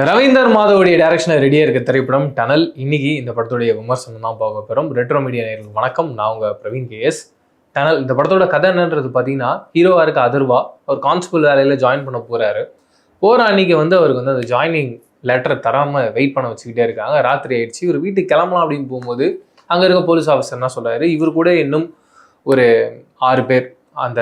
ரவீந்தர் மாதவுடைய டைரக்ஷனில் ரெடியாக இருக்க திரைப்படம் டனல். இன்னைக்கு இந்த படத்துடைய விமர்சனம் தான் பார்க்க போகிறோம். ரெட்ரோ மீடியா நேயர்களுக்கு வணக்கம். நான் உங்கள் பிரவீன் கேஎஸ். டனல் இந்த படத்தோட கதை என்னன்றது பார்த்தீங்கன்னா, ஹீரோவாக இருக்க அதர்வா ஒரு கான்ஸ்டபிள் வேலையில் ஜாயின் பண்ண போகிறாரு. போகிற அன்னைக்கு அவருக்கு அந்த ஜாயினிங் லெட்டரை தராமல் வெயிட் பண்ண வச்சுக்கிட்டே இருக்காங்க. ராத்திரி ஆயிடுச்சு. இவர் வீட்டுக்கு கிளம்பலாம் அப்படின்னு போகும்போது அங்கே இருக்க போலீஸ் ஆஃபீஸர் என்ன சொல்கிறாரு, இவர் கூட இன்னும் ஒரு 6 பேர் அந்த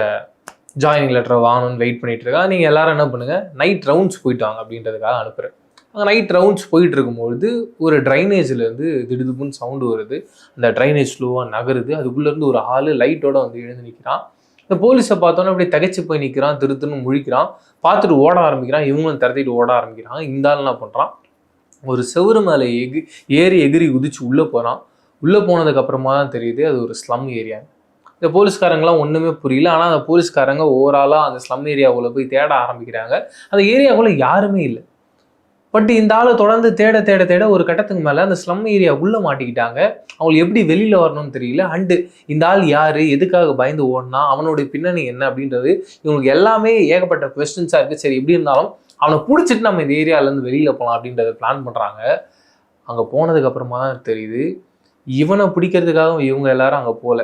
ஜாயினிங் லெட்டரை வாங்கணும்னு வெயிட் பண்ணிட்டு இருக்காங்க. நீங்கள் எல்லாரும் என்ன பண்ணுங்கள், நைட் ரவுண்ட்ஸ் போயிட்டு வாங்க அப்படின்றதுக்காக அனுப்புகிறேன். அங்கே நைட் ரவுண்ட்ஸ் போயிட்டு இருக்கும்பொழுது ஒரு ட்ரைனேஜ்லேருந்து திடுதுப்புன்னு சவுண்டு வருது. அந்த ட்ரைனேஜ் ஸ்லோவாக நகருது. அதுக்குள்ளேருந்து ஒரு ஆள் லைட்டோட எழுந்து நிற்கிறான். இந்த போலீஸை பார்த்தோன்னே அப்படியே தகைச்சு போய் நிற்கிறான். திருத்துன்னு முழிக்கிறான். பார்த்துட்டு ஓட ஆரம்பிக்கிறான். இவங்களும் திரட்டிட்டு ஓட ஆரம்பிக்கிறாங்க. இந்த ஆள் என்ன பண்ணுறான், ஒரு செவுரு மேலே ஏறி எகிரி குதிச்சு உள்ளே போகிறான். உள்ளே போனதுக்கப்புறமா தான் தெரியுது அது ஒரு ஸ்லம் ஏரியா. இந்த போலீஸ்காரங்களாம் ஒன்றுமே புரியல. ஆனால் அந்த போலீஸ்காரங்க ஓவராலாக அந்த ஸ்லம் ஏரியாவுக்குள்ளே போய் தேட ஆரம்பிக்கிறாங்க. அந்த ஏரியாவுக்குள்ளே யாருமே இல்லை. பட் இந்த ஆளை தொடர்ந்து தேட தேட தேட ஒரு கட்டத்துக்கு மேலே அந்த ஸ்லம் ஏரியா உள்ளே மாட்டிக்கிட்டாங்க. அவங்களுக்கு எப்படி வெளியில் வரணும்னு தெரியல. அண்டு இந்த ஆள் யார், எதுக்காக பயந்து ஓடினா, அவனுடைய பின்னணி என்ன அப்படின்றது இவங்களுக்கு எல்லாமே ஏகப்பட்ட கொஸ்டின்ஸாக இருக்குது. சரி, எப்படி இருந்தாலும் அவனை பிடிச்சிட்டு நம்ம இந்த ஏரியாவிலேருந்து வெளியில் போகலாம் அப்படின்றத பிளான் பண்ணுறாங்க. அங்கே போனதுக்கப்புறமா தான் தெரியுது, இவனை பிடிக்கிறதுக்காக இவங்க எல்லாரும் அங்கே போகல.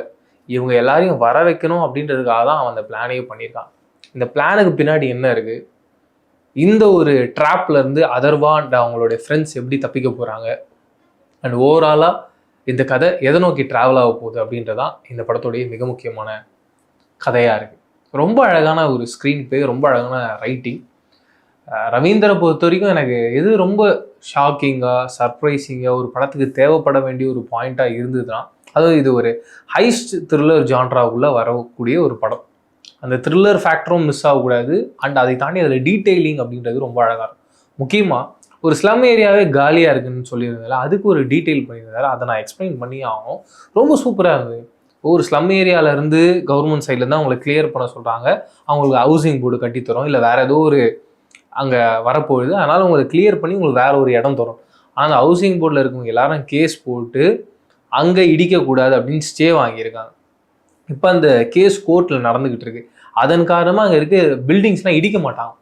இவங்க எல்லாரையும் வர வைக்கணும் அப்படின்றதுக்காக தான் அவன் அந்த பிளானையே பண்ணியிருக்கான். இந்த பிளானுக்கு பின்னாடி என்ன இருக்குது, இந்த ஒரு ட்ராப்லேருந்து அதர்வா அண்ட் அவங்களுடைய ஃப்ரெண்ட்ஸ் எப்படி தப்பிக்க போகிறாங்க, அண்ட் ஓவராலாக இந்த கதை எதை நோக்கி ட்ராவல் ஆக போகுது அப்படின்றதான் இந்த படத்துடைய மிக முக்கியமான கதையாக இருக்குது. ரொம்ப அழகான ஒரு ஸ்க்ரீன் பிளே, ரொம்ப அழகான ரைட்டிங். ரவீந்தரை பொறுத்த வரைக்கும் எனக்கு எது ரொம்ப ஷாக்கிங்காக சர்ப்ரைசிங்காக ஒரு படத்துக்கு தேவைப்பட வேண்டிய ஒரு பாயிண்ட்டாக இருந்ததுன்னா, அதுவும் இது ஒரு ஹைஸ்ட் த்ரில்லர் ஜான்ராவுக்குள்ளே வரக்கூடிய ஒரு படம். அந்த த்ரில்லர் ஃபேக்டரும் மிஸ் ஆகக்கூடாது. அண்ட் அதை தாண்டி அதில் டீட்டெயிலிங் அப்படின்றது ரொம்ப அழகாக இருக்கும். முக்கியமாக ஒரு ஸ்லம் ஏரியாவே காலியாக இருக்குன்னு சொல்லியிருந்தால அதுக்கு ஒரு டீட்டெயில் பண்ணியிருந்தாரு. அதை நான் எக்ஸ்பிளைன் பண்ணி ஆகும். ரொம்ப சூப்பராக இருந்தது. ஒரு ஸ்லம் ஏரியாவிலேருந்து கவர்மெண்ட் சைட்லேருந்து அவங்களை கிளியர் பண்ண சொல்கிறாங்க. அவங்களுக்கு ஹவுசிங் போர்டு கட்டித்தரோம், இல்லை வேறு ஏதோ ஒரு அங்கே வரப்போகுது, அதனால் உங்களுக்கு கிளியர் பண்ணி உங்களுக்கு வேறு ஒரு இடம் தரும். ஆனால் அந்த ஹவுசிங் போர்டில் இருக்கவங்க எல்லாரும் கேஸ் போட்டு அங்கே இடிக்கக்கூடாது அப்படின்னு ஸ்டே வாங்கியிருக்காங்க. இப்போ அந்த கேஸ் கோர்ட்டில் நடந்துக்கிட்டு இருக்கு. அதன் காரணமாக அங்கே இருக்க பில்டிங்ஸ்லாம் இடிக்க மாட்டாங்க.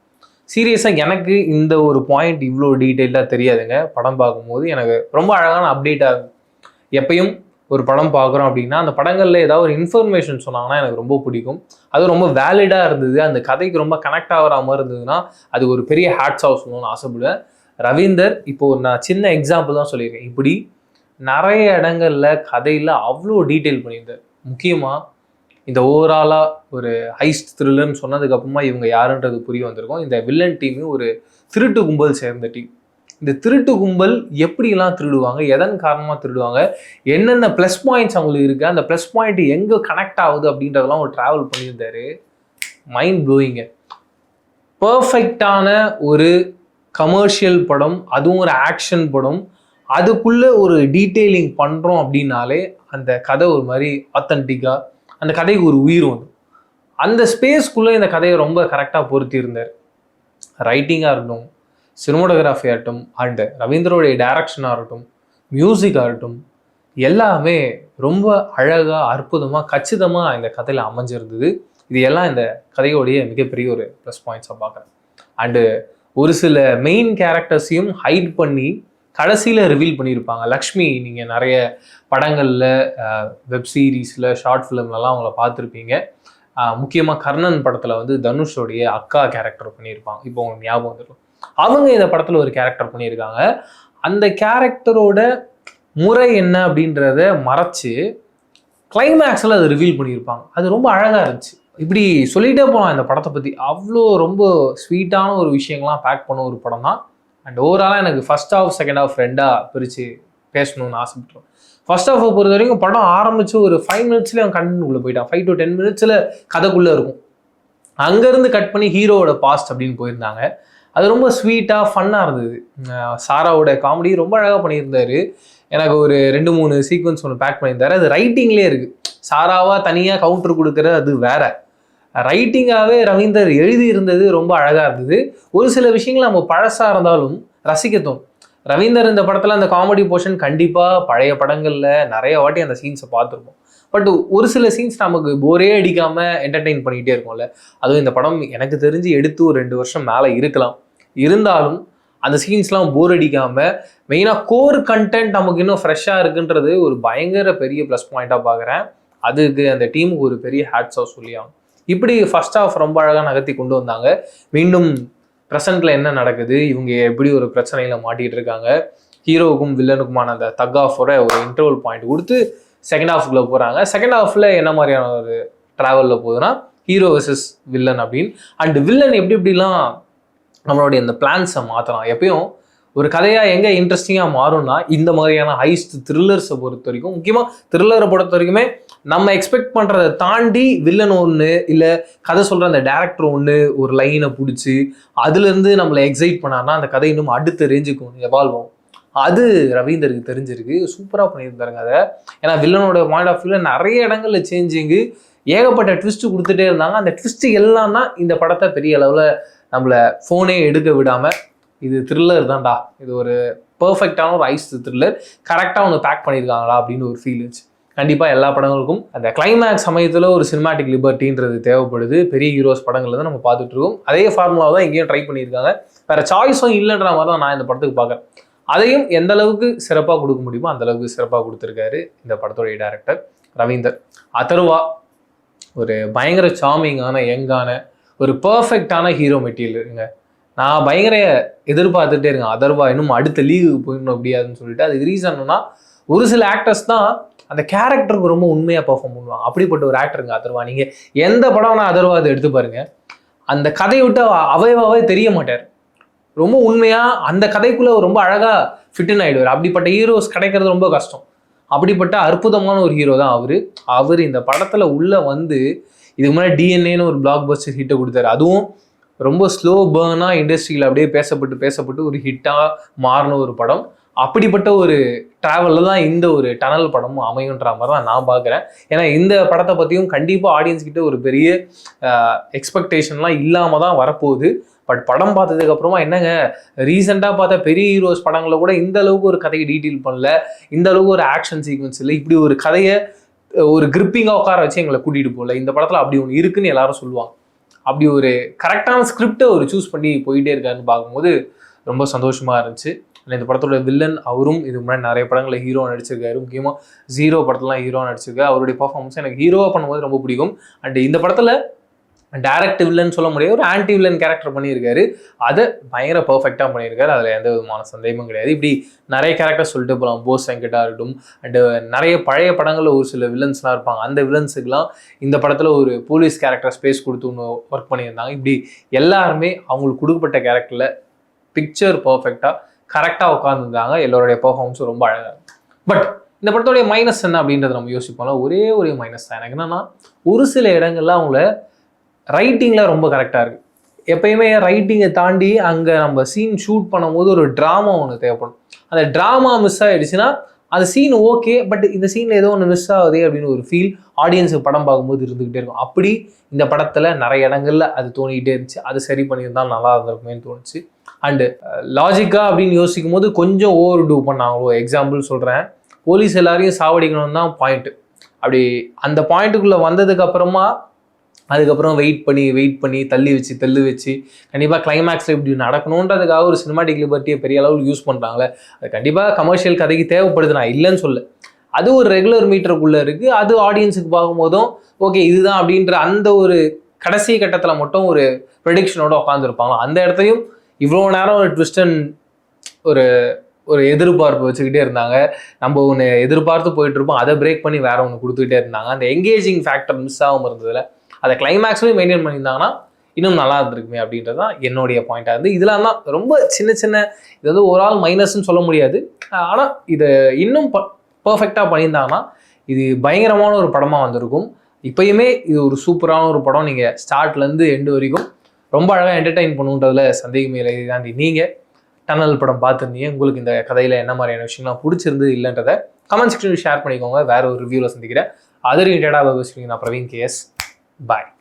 சீரியஸாக எனக்கு இந்த ஒரு பாயிண்ட் இவ்வளோ டீட்டெயிலாக தெரியாதுங்க. படம் பார்க்கும்போது எனக்கு ரொம்ப அழகான அப்டேட்டாக இருக்கும். எப்பயும் ஒரு படம் பார்க்குறோம் அப்படின்னா அந்த படங்களில் ஏதாவது ஒரு இன்ஃபர்மேஷன் சொன்னாங்கன்னா எனக்கு ரொம்ப பிடிக்கும். அது ரொம்ப வேலிடாக இருந்தது, அந்த கதைக்கு ரொம்ப கனெக்ட் ஆகிற மாதிரி இருந்ததுன்னா அது ஒரு பெரிய ஹேட்ஸ் ஆஃப் சொல்லணும்னு ஆசைப்படுவேன். ரவீந்தர் இப்போது நான் சின்ன எக்ஸாம்பிள் தான் சொல்லியிருக்கேன். இப்படி நிறைய இடங்களில் கதையில் அவ்வளோ டீட்டெயில் பண்ணியிருந்தார். முக்கியமாக இந்த ஓவராலாக ஒரு ஹைஸ்ட் த்ரில்லர்னு சொன்னதுக்கப்புறமா இவங்க யாருன்றது புரிய வந்திருக்கும். இந்த வில்லன் டீமு ஒரு திருட்டு கும்பல் சேர்ந்த டீம். இந்த திருட்டு கும்பல் எப்படிலாம் திருடுவாங்க, எதன் காரணமாக திருடுவாங்க, என்னென்ன ப்ளஸ் பாயிண்ட்ஸ் அவங்களுக்கு இருக்குது, அந்த ப்ளஸ் பாயிண்ட் எங்கே கனெக்ட் ஆகுது அப்படின்றதெல்லாம் ஒரு ட்ராவல் பண்ணியிருந்தாரு. மைண்ட் ப்ளோயிங்க. பர்ஃபெக்டான ஒரு கமர்ஷியல் படம், அதுவும் ஒரு ஆக்ஷன் படம். அதுக்குள்ளே ஒரு டீட்டெயிலிங் பண்ணுறோம் அப்படின்னாலே அந்த கதை ஒரு மாதிரி ஆத்தன்டிக்காக, அந்த கதைக்கு ஒரு உயிர் வந்துடும். அந்த ஸ்பேஸ்க்குள்ளே இந்த கதையை ரொம்ப கரெக்டாக பொருத்தி இருந்தார். ரைட்டிங்காக இருக்கட்டும், சினிமோட்டோகிராஃபி ஆகட்டும், அண்டு ரவீந்தரோடைய டைரக்ஷனாக இருக்கட்டும், மியூசிக்காக இருக்கட்டும், எல்லாமே ரொம்ப அழகாக அற்புதமாக கச்சிதமாக இந்த கதையில் அமைஞ்சிருந்தது. இது எல்லாம் இந்த கதையோடைய மிகப்பெரிய ஒரு ப்ளஸ் பாயிண்ட்ஸாக பார்க்குறேன். அண்டு ஒரு சில மெயின் கேரக்டர்ஸையும் ஹைட் பண்ணி கடைசியில் ரிவீல் பண்ணியிருப்பாங்க. லக்ஷ்மி நீங்கள் நிறைய படங்களில், வெப் சீரீஸில், ஷார்ட் ஃபிலிம்லலாம் அவங்கள பார்த்துருப்பீங்க. முக்கியமாக கர்ணன் படத்தில் தனுஷோடைய அக்கா கேரக்டர் பண்ணியிருப்பாங்க. இப்போ உங்களுக்கு ஞாபகம் வந்துடும். அவங்க இந்த படத்தில் ஒரு கேரக்டர் பண்ணியிருக்காங்க. அந்த கேரக்டரோட முறை என்ன அப்படின்றத மறைச்சு கிளைமேக்ஸில் அதை ரிவீல் பண்ணியிருப்பாங்க. அது ரொம்ப அழகாக இருந்துச்சு. இப்படி சொல்லிகிட்டே போகலாம் இந்த படத்தை பற்றி. அவ்வளோ ரொம்ப ஸ்வீட்டான ஒரு விஷயங்கள்லாம் பேக் பண்ண ஒரு படம் தான். அண்ட் ஓவராலாக எனக்கு ஃபர்ஸ்ட் ஹாஃப் செகண்ட் ஹாஃப் ரெண்டாக பிரித்து பேசணும்னு ஆசைப்பட்டுருவேன். ஃபர்ஸ்ட் ஹாஃபை பொறுத்த வரைக்கும் படம் ஆரம்பித்து ஒரு 5 மினிட்ஸ்லேயே அவன் கண்ணுக்குள்ளே போயிட்டான். 5 to 10 மினிட்ஸில் கதைக்குள்ளே இருக்கும். அங்கேருந்து கட் பண்ணி ஹீரோவோட பாஸ்ட் அப்படின்னு போயிருந்தாங்க. அது ரொம்ப ஸ்வீட்டாக ஃபன்னாக இருந்தது. சாராவோட காமெடி ரொம்ப அழகாக பண்ணியிருந்தாரு. எனக்கு ஒரு 2-3 சீக்வன்ஸ் ஒன்று பேக் பண்ணியிருந்தாரு. அது ரைட்டிங்லேயே இருக்குது. சாராவாக தனியாக கவுண்டர் கொடுக்குறது அது வேற. ரைட்டிங்காகவே ரவீந்தர் எழுதி இருந்தது ரொம்ப அழகாக இருந்தது. ஒரு சில விஷயங்கள் நம்ம பழசாக இருந்தாலும் ரசிக்க தோணும். ரவீந்தர் இந்த படத்தில் அந்த காமெடி போர்ஷன் கண்டிப்பாக பழைய படங்களில் நிறைய வாட்டி அந்த சீன்ஸை பார்த்துருப்போம். பட் ஒரு சில சீன்ஸ் நமக்கு போரே அடிக்காமல் என்டர்டெயின் பண்ணிக்கிட்டே இருக்கும்ல. அதுவும் இந்த படம் எனக்கு தெரிஞ்சு எடுத்து ஒரு 2 வருஷம் மேலே இருக்கலாம். இருந்தாலும் அந்த சீன்ஸ்லாம் போர் அடிக்காமல் மெயினாக கோர் கண்டென்ட் நமக்கு இன்னும் ஃப்ரெஷ்ஷாக இருக்குன்றது ஒரு பயங்கர பெரிய ப்ளஸ் பாயிண்ட்டாக பார்க்குறேன். அதுக்கு அந்த டீமுக்கு ஒரு பெரிய ஹேட்ஸ் ஆஃப் சொல்லி ஆகும். இப்படி ஃபர்ஸ்ட் ஹாஃப் ரொம்ப அழகாக நகர்த்தி கொண்டு வந்தாங்க. மீண்டும் ப்ரெசென்ட்டில் என்ன நடக்குது, இவங்க எப்படி ஒரு பிரச்சனையில் மாட்டிகிட்டு இருக்காங்க, ஹீரோவுக்கும் வில்லனுக்குமான அந்த தக் ஆஃபோட ஒரு இன்டர்வல் பாயிண்ட் கொடுத்து செகண்ட் ஹாஃப்குள்ளே போகிறாங்க. செகண்ட் ஹாஃபில் என்ன மாதிரியான ஒரு ட்ராவலில் போகுதுன்னா ஹீரோ வெர்சஸ் வில்லன் அப்படின்னு. அண்ட் வில்லன் எப்படிலாம் நம்மளுடைய இந்த பிளான்ஸை மாற்றலாம். எப்பயும் ஒரு கதையாக எங்கே இன்ட்ரெஸ்டிங்காக மாறும்னா இந்த மாதிரியான ஹைஸ்ட் த்ரில்லர்ஸை பொறுத்த வரைக்கும், முக்கியமாக த்ரில்லரை பொறுத்த வரைக்குமே நம்ம எக்ஸ்பெக்ட் பண்ணுறதை தாண்டி வில்லன் ஒன்று இல்லை கதை சொல்கிற அந்த டேரக்டர் ஒன்று ஒரு லைனை பிடிச்சி அதுலேருந்து நம்மளை எக்ஸைட் பண்ணார்னா அந்த கதை இன்னும் அடுத்த ரேஞ்சுக்கு ஒன்று எவால்வ் ஆகும். அது ரவீந்தருக்கு தெரிஞ்சிருக்கு. சூப்பராக பண்ணியிருந்தாருங்க அதை. ஏன்னா வில்லனோட பாயிண்ட் ஆஃப் வியூவில் நிறைய இடங்களில் சேஞ்சிங்கு, ஏகப்பட்ட ட்விஸ்ட்டு கொடுத்துட்டே இருந்தாங்க. அந்த ட்விஸ்ட்டு எல்லாம் தான் இந்த படத்தை பெரிய அளவில் நம்மளை ஃபோனே எடுக்க விடாமல் இது த்ரில்லர் தான்டா, இது ஒரு பர்ஃபெக்டான ஒரு ஐஸ் த்ரில்லர், கரெக்டாக ஒன்று பேக் பண்ணியிருக்காங்களா அப்படின்னு ஒரு ஃபீல் இருந்துச்சு. கண்டிப்பாக எல்லா படங்களுக்கும் அந்த கிளைமேக்ஸ் சமயத்தில் ஒரு சினிமாட்டிக் லிபர்ட்டின்றது தேவைப்படுது. பெரிய ஹீரோஸ் படங்களில் தான் நம்ம பார்த்துட்டு இருக்கோம். அதே ஃபார்முலாவை தான் எங்கேயும் ட்ரை பண்ணியிருக்காங்க. வேறு சாய்ஸும் இல்லைன்ற மாதிரி தான் நான் இந்த படத்துக்கு பார்க்குறேன். அதையும் எந்த அளவுக்கு சிறப்பாக கொடுக்க முடியுமோ அந்த அளவுக்கு சிறப்பாக கொடுத்துருக்காரு இந்த படத்தோடைய டைரக்டர் ரவீந்தர். அதர்வா ஒரு பயங்கர சார்மிங்கான யங்கான ஒரு பர்ஃபெக்டான ஹீரோ மெட்டீரியலுங்க. நான் பயங்கர எதிர்பார்த்துட்டே இருக்கேன் அதர்வா இன்னும் அடுத்த லீவுக்கு போயிடணும் அப்படியாதுன்னு சொல்லிட்டு. அதுக்கு ரீசன்னா ஒரு சில ஆக்டர்ஸ் தான் அந்த கேரக்டருக்கு ரொம்ப உண்மையாக பெர்ஃபார்ம் பண்ணுவாங்க. அப்படிப்பட்ட ஒரு ஆக்டருங்க அதர்வா. நீங்கள் எந்த படம்னா அதர்வா அதை எடுத்து பாருங்க, அந்த கதையை விட்டு அவைவாவே தெரிய மாட்டார். ரொம்ப உண்மையாக அந்த கதைக்குள்ளே ரொம்ப அழகாக ஃபிட்டுன்னு ஆகிடுவார். அப்படிப்பட்ட ஹீரோஸ் கிடைக்கிறது ரொம்ப கஷ்டம். அப்படிப்பட்ட அற்புதமான ஒரு ஹீரோ தான் அவர் இந்த படத்தில் உள்ளே வந்து இதுக்கு முன்னாடி டிஎன்ஏன்னு ஒரு பிளாக் பஸ்டர் ஹிட்டை கொடுத்தாரு. அதுவும் ரொம்ப ஸ்லோ பேர்னாக இண்டஸ்ட்ரியில் அப்படியே பேசப்பட்டு ஒரு ஹிட்டாக மாறின ஒரு படம். அப்படிப்பட்ட ஒரு ட்ராவலில் தான் இந்த ஒரு டனல் படமும் அமையுன்ற மாதிரி தான் நான் பார்க்குறேன். ஏன்னா இந்த படத்தை பற்றியும் கண்டிப்பாக ஆடியன்ஸ் கிட்ட ஒரு பெரிய எக்ஸ்பெக்டேஷன்லாம் இல்லாமல் தான் வரப்போகுது. பட் படம் பார்த்ததுக்கு அப்புறமா என்னங்க, ரீசெண்டாக பார்த்த பெரிய ஹீரோஸ் படங்களை கூட இந்த அளவுக்கு ஒரு கதையை டீட்டெயில் பண்ணல, இந்த அளவுக்கு ஒரு ஆக்ஷன் சீக்வன்ஸ் இல்லை, இப்படி ஒரு கதையை ஒரு கிரிப்பிங்காக உட்கார வச்சு எங்களை கூட்டிகிட்டு போகல. இந்த படத்தில் அப்படி ஒன்று இருக்குன்னு எல்லாரும் சொல்லுவாங்க. அப்படி ஒரு கரெக்டான ஸ்கிரிப்டை ஒரு சூஸ் பண்ணி போயிட்டே இருக்காருன்னு பார்க்கும்போது ரொம்ப சந்தோஷமாக இருந்துச்சு. இந்த படத்தோட வில்லன் அவரும் இதுக்கு முன்னாடி நிறைய படங்களில் ஹீரோ நடிச்சிருக்காரு. முக்கியமாக ஜீரோ படத்துலாம் ஹீரோ நடிச்சிருக்காரு. அவருடைய பர்ஃபார்மன்ஸ் எனக்கு ஹீரோவாக பண்ணும்போது ரொம்ப பிடிக்கும். அண்ட் இந்த படத்தில் டைரக்ட் வில்லன் சொல்ல முடியாது, ஒரு ஆன்டி வில்லன் கேரக்டர் பண்ணியிருக்காரு. அதை பயங்கர பர்ஃபெக்டாக பண்ணியிருக்காரு. அதில் எந்த விதமான சந்தேகமும் கிடையாது. இப்படி நிறைய கேரக்டர் சொல்லிட்டு போகலாம். போஸ் வெங்கட்டா இருக்கட்டும், அண்டு நிறைய பழைய படங்களில் ஒரு சில வில்லன்ஸ்லாம் இருப்பாங்க. அந்த வில்லன்ஸுக்கெலாம் இந்த படத்தில் ஒரு போலீஸ் கேரக்டர் ஸ்பேஸ் கொடுத்து ஒன்று ஒர்க் பண்ணியிருந்தாங்க. இப்படி எல்லாருமே அவங்களுக்கு கொடுக்கப்பட்ட கேரக்டரில் பிக்சர் பர்ஃபெக்டாக கரெக்டாக உட்காந்துருந்தாங்க. எல்லோருடைய பர்ஃபார்மன்ஸும் ரொம்ப அழகாக. பட் இந்த படத்தோடைய மைனஸ் என்ன அப்படின்றத நம்ம யோசிப்போம்ல, ஒரே மைனஸ் தான் எனக்கு என்னன்னா, ஒரு சில இடங்கள்ல அவங்கள ரைட்டிங்கில் ரொம்ப கரெக்டாக இருக்குது. எப்பயுமே ரைட்டிங்கை தாண்டி அங்கே நம்ம சீன் ஷூட் பண்ணும்போது ஒரு ட்ராமா ஒன்று தேவைப்படும். அந்த ட்ராமா மிஸ் ஆகிடுச்சுன்னா அந்த சீன் ஓகே, பட் இந்த சீனில் ஏதோ ஒன்று மிஸ் ஆகுதே அப்படின்னு ஒரு ஃபீல் ஆடியன்ஸுக்கு படம் பார்க்கும்போது இருந்துக்கிட்டே இருக்கும். அப்படி இந்த படத்தில் நிறைய இடங்கள்ல அது தோணிக்கிட்டே இருந்துச்சு. அது சரி பண்ணியிருந்தால் நல்லா இருந்திருக்குமேன்னு தோணுச்சு. அண்டு லாஜிக்காக அப்படின்னு யோசிக்கும் போது கொஞ்சம் ஓவர் டூ பண்ணாங்களோ. எக்ஸாம்பிள் சொல்கிறேன், போலீஸ் எல்லாரையும் சாவடிக்கணும் தான் பாயிண்ட்டு. அப்படி அந்த பாயிண்ட்டுக்குள்ளே வந்ததுக்கப்புறமா அதுக்கப்புறம் வெயிட் பண்ணி தள்ளி வச்சு கண்டிப்பாக கிளைமேக்ஸில் இப்படி நடக்கணுன்றதுக்காக ஒரு சினிமாட்டிக் லிபர்ட்டியை பெரிய அளவில் யூஸ் பண்ணுறாங்களே, அது கண்டிப்பாக கமர்ஷியல் கதைக்கு தேவைப்படுது, நான் இல்லைன்னு சொல்ல. அது ஒரு ரெகுலர் மீட்டருக்குள்ளே இருக்குது. அது ஆடியன்ஸுக்கு பார்க்கும்போதும் ஓகே இதுதான் அப்படின்ற அந்த ஒரு கடைசி கட்டத்தில் மட்டும் ஒரு ப்ரெடிக்ஷனோட உட்காந்துருப்பாங்க. அந்த இடத்தையும் இவ்வளோ நேரம் ஒரு ட்விஸ்ட் அண்ட் ஒரு எதிர்பார்ப்பு வச்சுக்கிட்டே இருந்தாங்க. நம்ம ஒன்று எதிர்பார்த்து போயிட்டு இருப்போம், அதை பிரேக் பண்ணி வேற ஒன்று கொடுத்துக்கிட்டே இருந்தாங்க. அந்த எங்கேஜிங் ஃபேக்டர் மிஸ் ஆகாமல் இருந்ததில் அதை கிளைமேக்ஸ்லையும் மெயின்டைன் பண்ணியிருந்தாங்கன்னா இன்னும் நல்லா இருந்திருக்குமே அப்படின்றது தான் என்னுடைய பாயிண்டாக இருந்து. இதெல்லாம் தான் ரொம்ப சின்ன இது வந்து ஒரு ஆள் மைனஸ்ன்னு சொல்ல முடியாது. ஆனால் இதை இன்னும் பர்ஃபெக்டாக பண்ணியிருந்தாங்கன்னா இது பயங்கரமான ஒரு படமாக வந்திருக்கும். இப்போயுமே இது ஒரு சூப்பரான ஒரு படம். நீங்கள் ஸ்டார்ட்லேருந்து எண்டு வரைக்கும் ரொம்ப அழகாக என்டர்டெயின் பண்ணுன்றதுல சந்தேகமே இல்லை. தாண்டி நீங்கள் டனல் படம் பார்த்துருந்தீங்க, உங்களுக்கு இந்த கதையில் என்ன மாதிரியான விஷயங்கள்லாம் பிடிச்சிருந்து இல்லைன்றதை கமெண்ட் செக்ஷனில் ஷேர் பண்ணிக்கோங்க. வேற ஒரு ரிவ்யூவில் சந்திக்கிறேன். அது ரிலேட்டடாக நான் பிரவீன் கேஎஸ். Bye.